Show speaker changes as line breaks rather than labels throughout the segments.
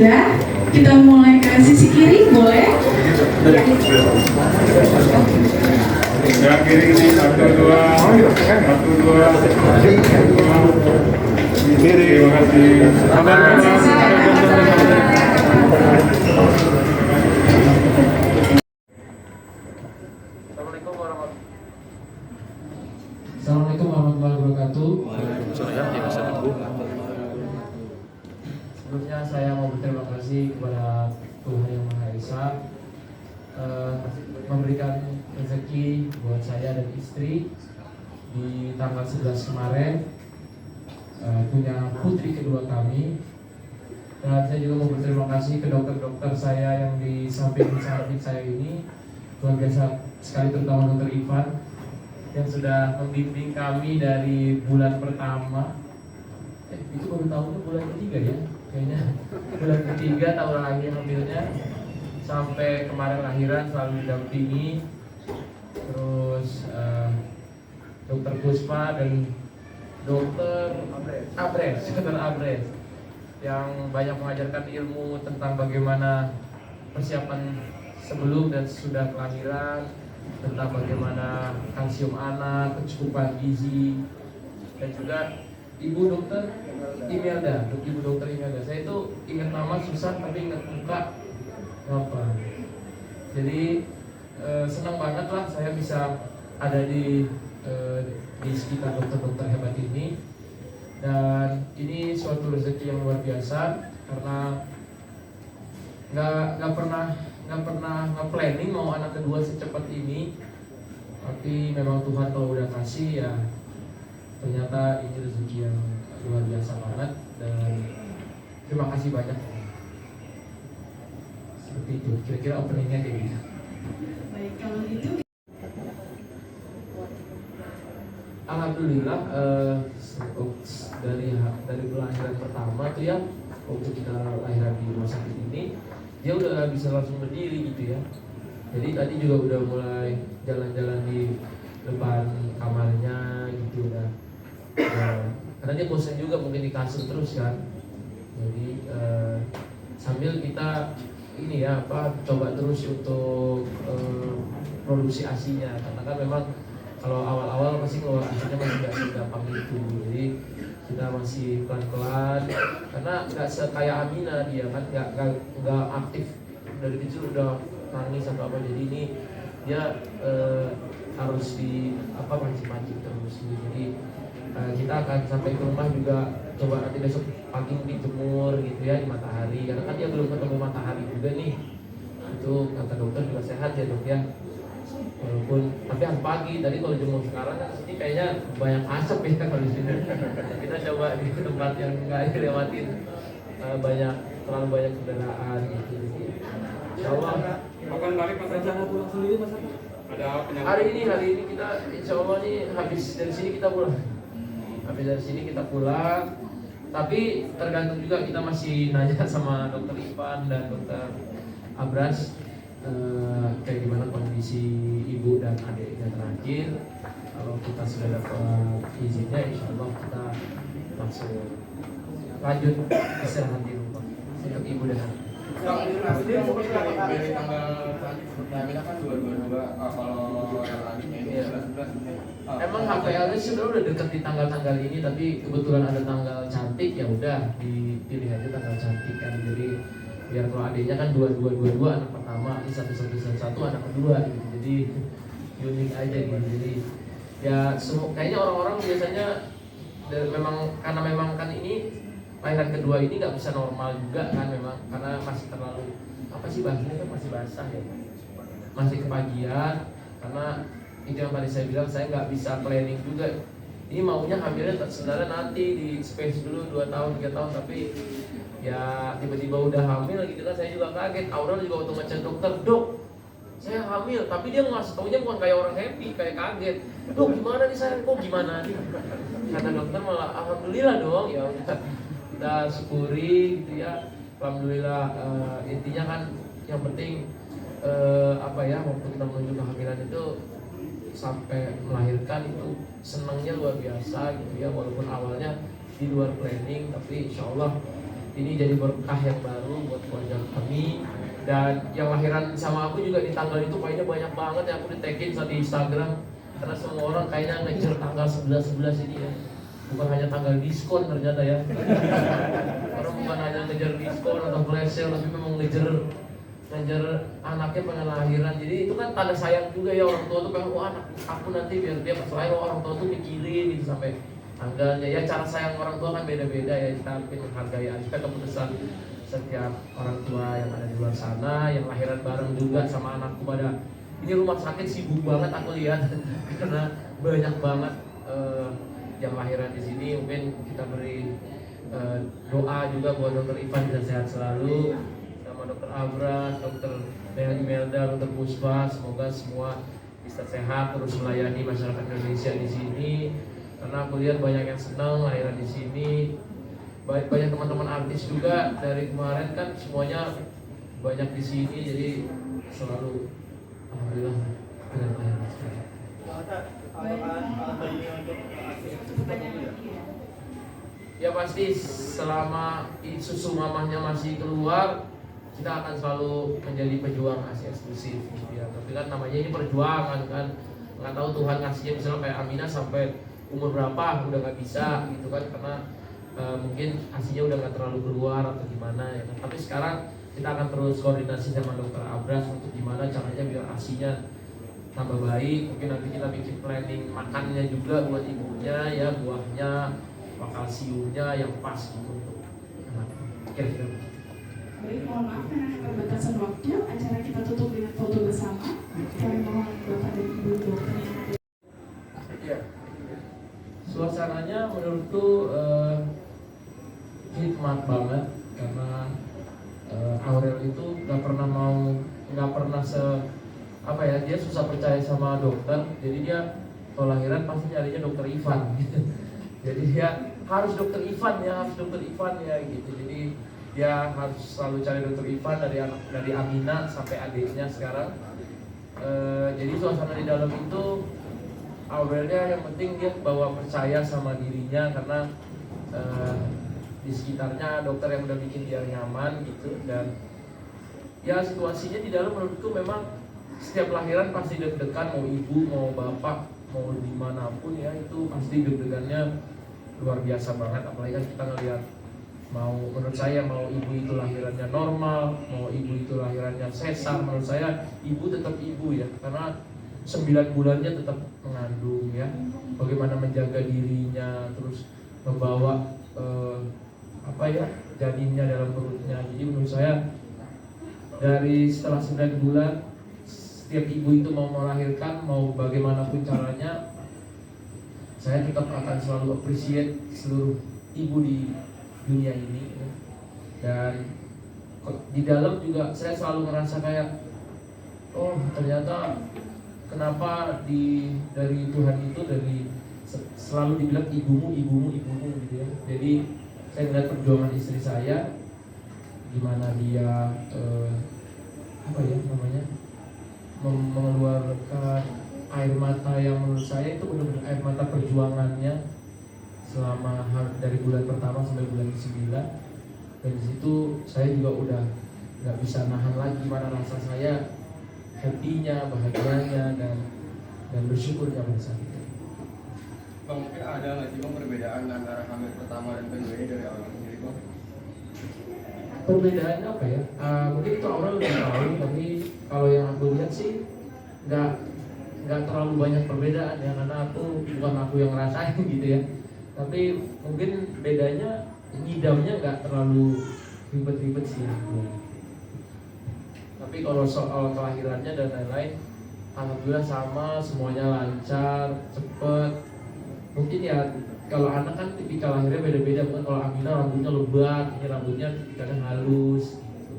sudah, kita mulai ke sisi kiri, boleh?
Yang kiri ini satu dua. Kiri. Terima kasih.
Assalamualaikum warahmatullahi wabarakatuh. Sebelumnya saya mau berterima kasih kepada Tuhan Yang Maha Esa memberikan rezeki buat saya dan istri di tanggal 11 kemarin, punya putri kedua kami. Dan saya juga mau berterima kasih ke dokter-dokter saya yang di samping saya ini, luar biasa sekali, terutama dokter Ivan yang sudah membimbing kami dari bulan pertama. Itu baru tahunnya bulan ketiga ya, kayaknya bulan ketiga tahun lagi hamilnya, sampai kemarin lahiran selalu didampingi. Terus dokter Puspa dan dokter Abres yang banyak mengajarkan ilmu tentang bagaimana persiapan sebelum dan sesudah kelahiran, tentang bagaimana kalsium anak, kecukupan gizi, dan juga Ibu Dokter Imelda. Saya itu ingat nama susah tapi ingat muka apa. Jadi senang banget lah saya bisa ada di sekitar dokter-dokter hebat ini. Dan ini suatu rezeki yang luar biasa karena nggak pernah nge-planning mau anak kedua secepat ini, tapi memang Tuhan kalau udah kasih ya ternyata ini rezeki yang luar biasa banget. Dan terima kasih banyak. Seperti itu, kira-kira openingnya kayak gitu.
Baik, kalau gitu
Alhamdulillah, dari kelahiran pertama tuh ya, waktu kita lahiran di rumah sakit ini, dia udah bisa langsung berdiri gitu ya. Jadi tadi juga udah mulai jalan-jalan di depan kamarnya gitu udah. Karena dia bosan juga mungkin di kasur terus kan. Jadi sambil kita ini ya coba terus untuk produksi ASI-nya, karena kan memang kalau awal-awal pasti keluar ASI-nya masih nggak segampang itu. Jadi kita masih pelan-pelan karena nggak sekaya Amina, dia kan nggak aktif dari kecil udah nangis atau apa. Jadi ini dia harus di mancing terus. Jadi kita akan sampai ke rumah juga coba nanti besok pagi dijemur gitu ya di matahari, karena kan dia belum ketemu matahari juga nih. Itu kata dokter juga sehat ya dok ya, walaupun tapi harus pagi. Tadi kalau jemur sekarang kan sini kayaknya banyak asap ya kalau di sini. Kita coba di tempat yang nggak dilewatin terlalu banyak kendaraan gitu. Insya Allah
Akan balik Mas Aja pulang sendiri Mas Aja? Ada penyakit?
hari ini kita insya Allah nih habis dari sini kita pulang. Tapi tergantung juga, kita masih nanya sama dokter Ivan dan dokter Abras kayak gimana kondisi ibu dan adiknya terakhir. Kalau kita sudah dapat izinnya, insya Allah kita langsung lanjut istirahat di rumah untuk ibu dan anak.
Nasdem seperti apa dari tanggal seperti Amina kan 222, kalau yang adiknya ini 11.
Emang HPL-nya sebenarnya udah deket di tanggal-tanggal ini, tapi kebetulan ada tanggal cantik ya udah dipilih aja tanggal cantik kan. Jadi biar kalau adiknya kan 2222 anak pertama, ini 1111 anak kedua gitu. Jadi unik aja gitu. Jadi ya kayaknya orang-orang biasanya karena memang kan ini lahiran kedua ini nggak bisa normal juga kan, memang karena masih terlalu bahasanya kan masih basah ya, masih kepagian. Karena itu yang tadi saya bilang, saya nggak bisa planning juga. Ini maunya hamilnya sebenarnya nanti di space dulu 2 tahun 3 tahun, tapi ya tiba-tiba udah hamil gitu kan. Saya juga kaget. Aurel juga waktu ngecek dokter, dok saya hamil, tapi dia ngasih taunya bukan kayak orang happy, kayak kaget. Dok gimana nih saya, kok gimana nih? Kata dokter malah alhamdulillah dong. Ya udah, kita syukuri gitu ya. Alhamdulillah, intinya kan yang penting waktu kita menuju kehamilan itu sampai melahirkan itu senangnya luar biasa gitu ya. Walaupun awalnya di luar planning, tapi insya Allah ini jadi berkah yang baru buat keluarga kami. Dan yang lahiran sama aku juga di tanggal itu kayaknya banyak banget yang aku di-tagin di Instagram, karena semua orang kayaknya ngejar tanggal 11 ini ya. Bukan hanya tanggal diskon ternyata ya. Orang bukan hanya ngejar diskon atau flash sale, tapi memang ngejar anaknya pengen lahiran. Jadi itu kan tanda sayang juga ya, orang tua tuh pengen anak aku nanti biar dia pas lahir orang tua tuh mikirin gitu sampai tanggalnya. Ya cara sayang orang tua kan beda-beda ya, kita menghargai aja keputusan setiap orang tua yang ada di luar sana yang lahiran bareng juga sama anakku. Pada ini rumah sakit sibuk banget aku lihat karena banyak banget yang lahiran di sini. Mungkin kita beri doa juga buat Dokter Ivan bisa sehat selalu, sama Dokter Abras, Dokter Imelda, Dokter Puspa, semoga semua bisa sehat terus melayani masyarakat Indonesia di sini. Karena aku lihat banyak yang senang lahiran di sini. Banyak teman-teman artis juga dari kemarin kan semuanya banyak di sini, jadi selalu alhamdulillah dengan lahiran sekarang. Ya pasti selama susu mamahnya masih keluar, kita akan selalu menjadi pejuang ASI eksklusif ya. Tapi kan namanya ini perjuangan kan, nggak tahu Tuhan ngasihnya misalnya kayak Aminah sampai umur berapa udah nggak bisa gitu kan, karena mungkin ASInya udah nggak terlalu keluar atau gimana ya kan. Tapi sekarang kita akan terus koordinasi sama Dokter Abras untuk gimana caranya biar ASInya tambah baik. Mungkin nanti kita bikin planning makannya juga buat ibunya ya, buahnya, kalsiumnya yang pas gitu untuk anak. Kira-kira.
Baik, mohon maaf karena keterbatasan waktu, acara kita tutup dengan foto bersama. Kami mohon Bapak dan Ibu dokter.
Ya. Suasananya menurutku hikmat banget karena Aurel itu nggak pernah dia susah percaya sama dokter. Jadi dia kalau lahiran pasti nyarinya Dokter Ivan gitu. Jadi dia harus Dokter Ivan ya gitu. Jadi dia harus selalu cari Dokter Ivan dari Aminah sampai adiknya sekarang. Jadi suasana di dalam itu Aurelnya yang penting dia bawa percaya sama dirinya karena di sekitarnya dokter yang udah bikin dia nyaman gitu. Dan ya situasinya di dalam menurutku memang setiap lahiran pasti deg-degan, mau ibu mau bapak mau dimanapun ya, itu pasti deg-degannya luar biasa banget. Apalagi kan kita ngelihat menurut saya mau ibu itu lahirannya normal, mau ibu itu lahirannya sesar, menurut saya ibu tetap ibu ya, karena 9 bulannya tetap mengandung ya. Bagaimana menjaga dirinya, terus membawa janinnya dalam perutnya. Jadi menurut saya dari setelah 9 bulan setiap ibu itu mau melahirkan, mau bagaimanapun caranya, saya tetap akan selalu appreciate seluruh ibu di dunia ini ya. Dan di dalam juga saya selalu ngerasa kayak ternyata kenapa dari Tuhan itu selalu dibilang ibumu gitu ya. Jadi saya melihat perjuangan istri saya, gimana dia mengeluarkan air mata yang menurut saya itu benar-benar air mata perjuangannya selama dari bulan pertama sampai bulan ke-9. Dan di situ saya juga udah nggak bisa nahan lagi gimana rasa saya happy-nya, bahagianya dan bersyukurnya pada saat itu.
Bang, mungkin ada nggak sih Bang perbedaan antara hamil pertama dan kedua ini dari awal sendiri Bang?
Perbedaannya apa ya? Mungkin itu orang udah tahu, tapi kalau yang aku lihat sih nggak terlalu banyak perbedaan ya, karena bukan aku yang ngerasain gitu ya. Tapi mungkin bedanya ngidamnya nggak terlalu ribet-ribet sih. Tapi kalau soal kelahirannya dan lain-lain, alhamdulillah sama, semuanya lancar, cepet. Mungkin ya kalau anak kan tipikal lahirnya beda-beda. Bukan kalau Aminah rambutnya lebat, ini rambutnya kadang halus gitu.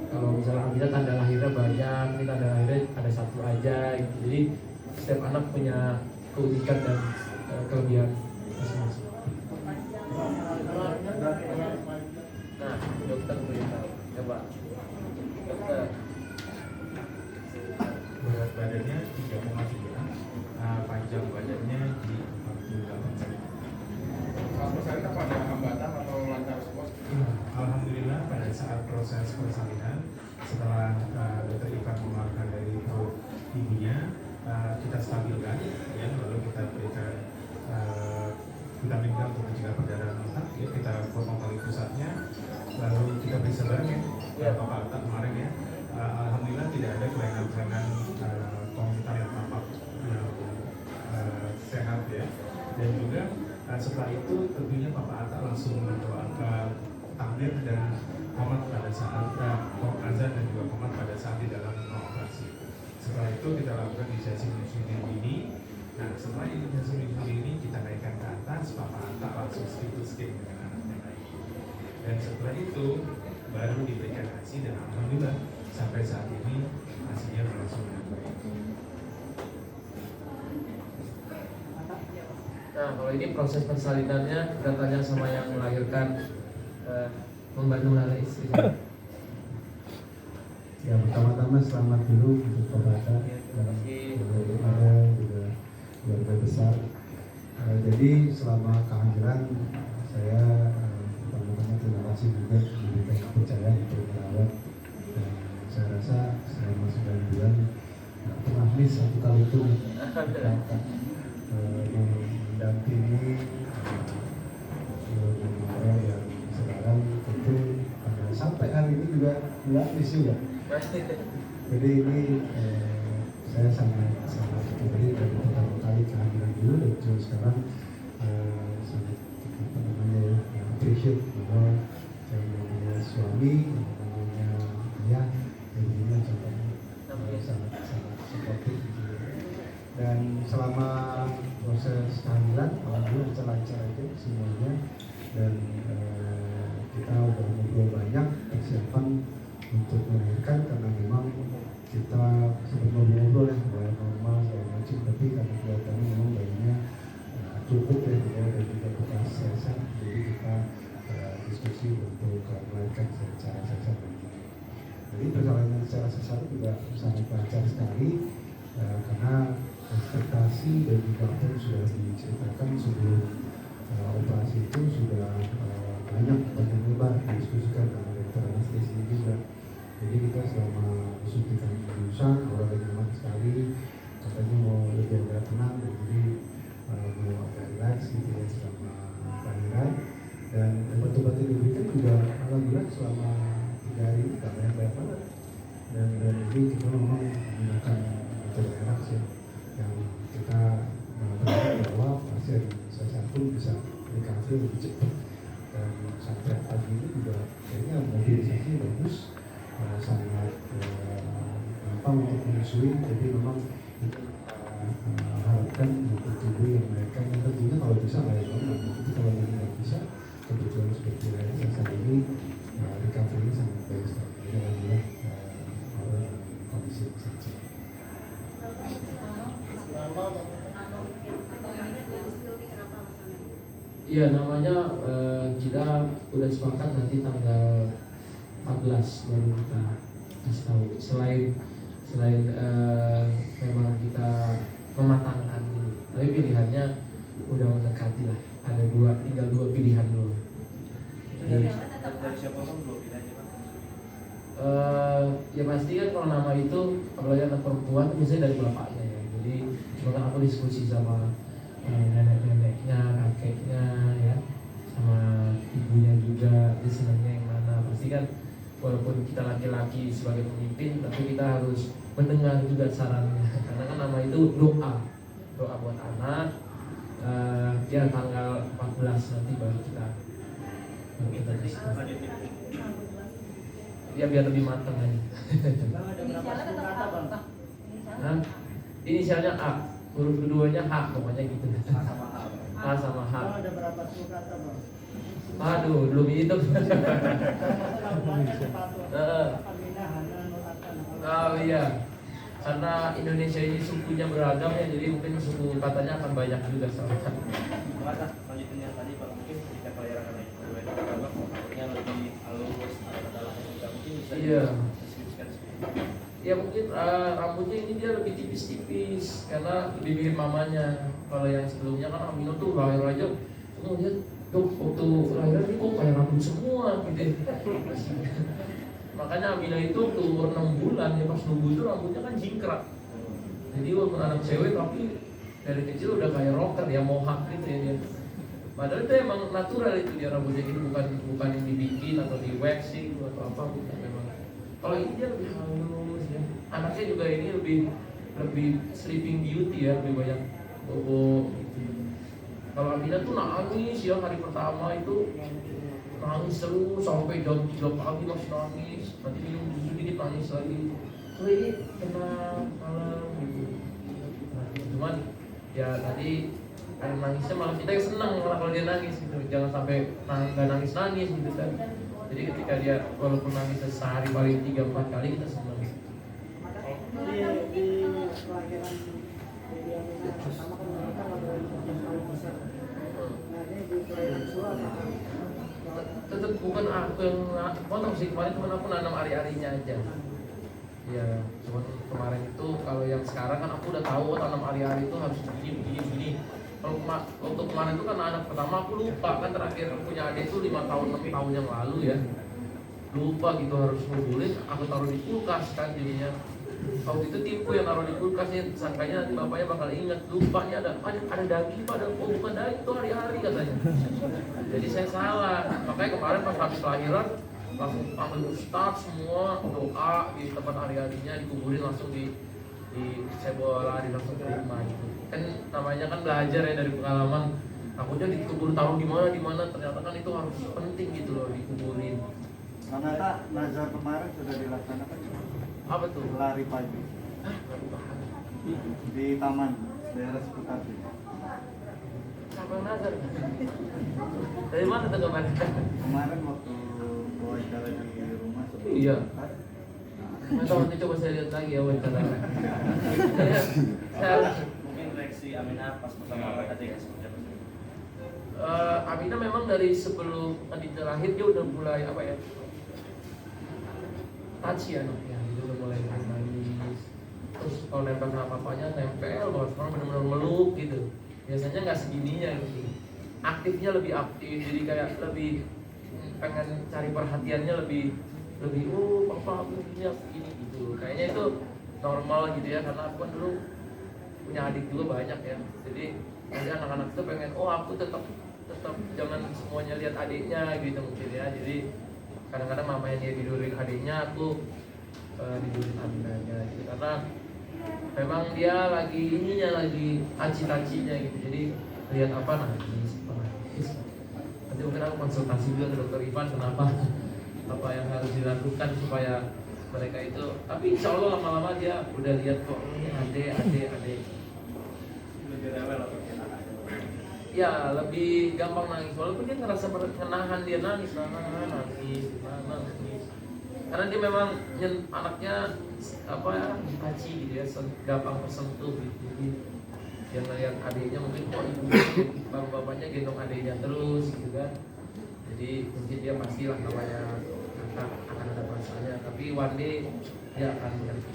Kalau misalnya Aminah tanda lahirnya banyak, ini tanda lahirnya ada satu aja gitu. Jadi setiap anak punya keunikan dan kelebihan masing-masing. Nah, dokter beritahu, coba dokter.
Berat badannya 3,9, panjang badannya di 48 cm.
Kalau misalnya apa ada hambatan atau lancar semua?
setelah dokter Ivan mengeluarkan dari perut ibunya, kita stabilkan, ya, lalu kita berikan vitamin D untuk mencegah perdarahan otak, ya, kita potong tali pusatnya, lalu kita periksa bareng ya, Bapak Atta kemarin ya. Alhamdulillah tidak ada kelainan-kelainan kognitif yang tampak sehat ya. Dan juga setelah itu tentunya Bapak Atta langsung mendoakan takbir dan qomat pada saat azan dan juga qomat pada saat di dalam operasi. Setelah itu kita lakukan inisiasi menyusui ini. Nah, setelah inisiasi menyusui ini kita naikkan ke atas, Bapak Atta langsung skin dengan anaknya baik. Dan setelah itu baru diberikan ASI dan alhamdulillah sampai saat ini ASInya berlangsung dengan baik.
Nah, kalau ini proses persalinannya kita tanya sama yang melahirkan, membantu melahirkan istri saya.
Ya, pertama-tama selamat dulu untuk Bapak Atta dan ada juga keluarga besar. Jadi selama kehamilan saya pertama-tama terima kasih juga diberikan kepercayaan untuk merawat, dan saya rasa selama 9 bulan pernah miss satu kali pun mendampingi orang yang sekarang tentu sampai hari ini juga nggak miss juga. Jadi ini saya sangat bersyukur dari pertama kali kehamilan dulu dan juga sekarang sangat appreciate bahwa yang namanya suami, yang namanya ayah, ibunya juga sangat supportif gitu. Dan selama proses kehamilan alhamdulillah lancar itu semuanya, dan kita udah ngobrol banyak persiapan untuk melahirkan, karena memang kita sempat ngobrol ya bahwa normal segala macam, tapi karena kelihatannya memang bayinya cukup ya, dan juga bekas sesar, jadi kita diskusi untuk melahirkan secara sesar. Jadi perjalanan secara sesar juga sangat lancar sekali, karena ekspektasi dan juga apa yang sudah diceritakan sebelum operasi itu sudah banyak panjang lebar didiskusikan dengan dokter anestesi juga. Jadi kita selama suntikan infusan orang yang nyaman sekali, katanya mau lebih agak tenang, dan jadi mau agak relax gitu ya selama kelahiran. Dan obat-obat yang diberikan juga alhamdulillah selama 3 hari tidak banyak banget. Dan ini kita memang menggunakan metode enak sih, yang kita berharap bahwa pasien sesar pun bisa recovery lebih cepat. Dan sampai pagi ini juga kayaknya mobilisasi bagus, sangat gampang untuk menyusui. Jadi memang kita harapkan untuk tubuh yang mereka yang tentunya kalau bisa layak banget. Tapi kalau nggak bisa, kebetulan seperti saya saat ini recovery sangat baik sekali. Jadi alhamdulillah kondisi saja.
Iya, namanya kita udah sepakat nanti tanggal 14 baru kita kasih tahu. Selain memang kita mematangkan dulu, tapi pilihannya udah mendekati lah. Tinggal dua pilihan dulu. Jadi,
dari siapa pun belum pilihannya Pak?
Ya pasti kan kalau nama itu apalagi anak perempuan biasanya dari bapaknya ya. Jadi cuma kan aku diskusi sama nenek-neneknya, kakeknya ya, sama ibunya juga, dia senangnya yang mana. Pasti kan walaupun kita laki-laki sebagai pemimpin, tapi kita harus mendengar juga sarannya. Karena kan nama itu doa buat anak. Ya tanggal 14 nanti baru kita diskusi. Ya biar lebih matang aja. Nah, inisialnya A, huruf keduanya H, pokoknya gitu. A sama H.
Ada berapa kata Bang?
Aduh, belum itu. Oh iya, karena Indonesia ini sukunya beragam ya, jadi mungkin suku katanya akan banyak juga soalnya.
Lanjutin yang tadi Pak, mungkin ketika kelahiran anak itu makanya lebih halus, kata-kata juga mungkin bisa disebutkan sedikit.
Ya mungkin rambutnya ini dia lebih tipis-tipis karena lebih mirip mamanya. Kalau yang sebelumnya kan Amino tuh lahir aja, kemudian dok waktu lahiran ini kok kayak rambut semua gitu. Makanya Aminah itu waktu umur 6 bulan ya pas nunggu itu rambutnya kan jingkrak. Jadi walaupun anak cewek tapi dari kecil udah kayak rocker ya, mohawk gitu ya dia. Padahal itu emang natural itu dia rambutnya gitu, bukan yang dibikin atau di waxing atau apa, bukan memang. Kalau ini dia lebih halus ya. Anaknya juga ini lebih sleeping beauty ya, lebih banyak bobo gitu. Kalau Aminah tuh nangis ya hari pertama itu, nangis terus sampai jam 3 pagi masih nangis, nanti minum susu dikit nangis lagi. So ini tenang, kalem gitu. Nah, cuman ya tadi air nangisnya malah kita yang senang malah kalau dia nangis gitu, jangan sampai nggak nangis gitu kan. Jadi ketika dia walaupun nangis sehari paling 3-4 kali kita senang.
Di kelahiran baby Aminah pertama kan mereka paling besar. Nah ini di kelahiran kedua
Tetap bukan aku yang potong sih, kemarin cuma aku nanam ari-arinya aja. Ya, cuman kemarin itu kalau yang sekarang kan aku udah tahu tanam ari-ari itu harus begini. Kalau waktu kemarin itu kan anak pertama aku lupa kan, terakhir punya adik itu 5 tahun 6 tahun yang lalu ya. Lupa gitu harus ngubulin, aku taruh di kulkas kan jadinya. Waktu itu tipu yang taruh di kulkasnya, sangkanya nanti bapaknya bakal ingat, lupanya ada daging padahal bukan daging, itu hari-hari katanya. Jadi saya salah, makanya kemarin pas habis lahiran langsung panggil ustaz semua, doa di tempat hari-harinya, dikuburin langsung saya bawa lari langsung ke rumah gitu. Kan namanya kan belajar ya dari pengalaman, takutnya dikubur taruh di mana, ternyata kan itu harus penting gitu loh dikuburin.
Ternyata nazar kemarin sudah dilaksanakan.
Apa tuh?
Lari pagi di taman daerah sekitar.
Siapa yang nazar? Dari mana tuh kemarin?
Kemarin waktu wawancara di rumah sebelum
Iya.
berangkat,
Masa nanti coba saya lihat lagi ya wawancara.
Mungkin reaksi Aminah pas pertama tadi ya seperti apa sih?
Aminah memang dari sebelum adiknya lahir dia udah mulai apa ya, touchy anaknya, dia udah mulai nangis. Terus kalau nempel sama papanya nempel, kalau sekarang benar-benar meluk gitu. Biasanya nggak segininya gitu. Aktifnya lebih aktif, jadi kayak lebih pengen cari perhatiannya lebih papa begini gitu. Kayaknya itu normal gitu ya, karena aku kan dulu punya adik juga banyak ya. Jadi anak-anak tuh pengen aku tetap jangan semuanya lihat adiknya gitu mungkin ya. Jadi kadang-kadang mamanya dia tidurin adiknya, aku tidurin Aminahnya gitu. Karena memang dia lagi aci-acinya gitu. Jadi lihat apa nangis. Nanti mungkin aku konsultasi juga ke dokter Ivan kenapa, apa yang harus dilakukan supaya mereka itu. Tapi insya Allah lama-lama dia udah lihat kok ini adek.
Lebih rewel atau
Ya lebih gampang nangis, walaupun dia ngerasa menahan dia nangis. Karena dia memang anaknya apa ya, haji gitu ya, gampang tersentuh gitu. Jadi dia ngeliat adiknya mungkin kok ibunya, bapaknya gendong adiknya terus gitu kan. Jadi mungkin dia pastilah namanya akan ada masanya, tapi one day dia akan mengerti.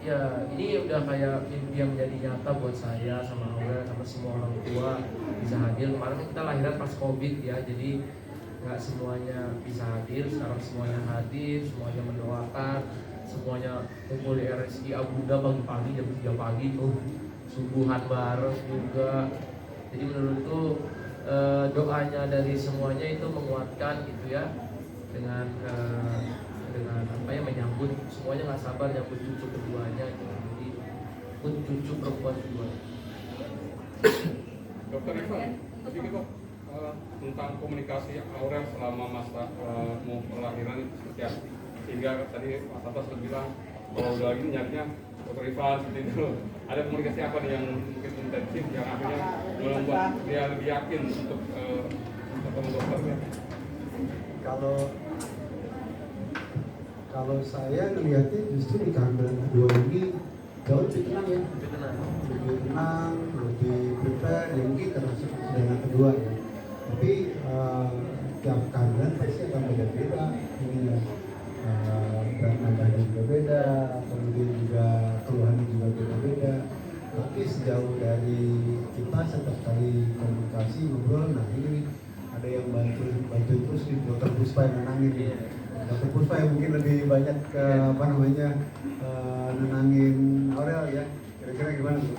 Ya ini udah kayak mimpi yang menjadi nyata buat saya sama Aurel sama semua orang tua bisa hadir. Kemarin kita lahiran pas COVID ya, jadi nggak semuanya bisa hadir. Sekarang semuanya hadir, semuanya mendoakan, semuanya kumpul di RSI Abunda pagi-pagi jam 3 pagi tuh subuhan bareng juga. Jadi menurutku doanya dari semuanya itu menguatkan gitu ya, dengan apa ya, menyambut semuanya, nggak sabar nyambut cucu keduanya gitu. Jadi pun cucu perempuan kedua.
Dokter Ivan, tadi kita tentang komunikasi Aurel selama masa mau kelahiran itu seperti apa? Sehingga tadi Mas Abbas bilang kalau udah lagi nyarinya Dokter Ivan seperti itu. Ada komunikasi apa nih yang mungkin intensif yang akhirnya membuat dia lebih yakin untuk ketemu dokternya?
Kalau saya ngelihatnya justru di kehamilan kedua ini jauh lebih tenang ya, lebih tenang, lebih prepare, ya mungkin karena sudah yang kedua ya. Tapi tiap kehamilan pasti akan beda-beda, ini ya, berat badannya juga beda, kemudian juga keluhannya juga beda. jauh dari kita, setiap kali komunikasi ngobrol, nah ini ada yang bantu terus nih, Dokter Puspa yang nenangin nih. Dokter Puspa yang mungkin lebih banyak nenangin Aurel ya, kira-kira gimana tuh?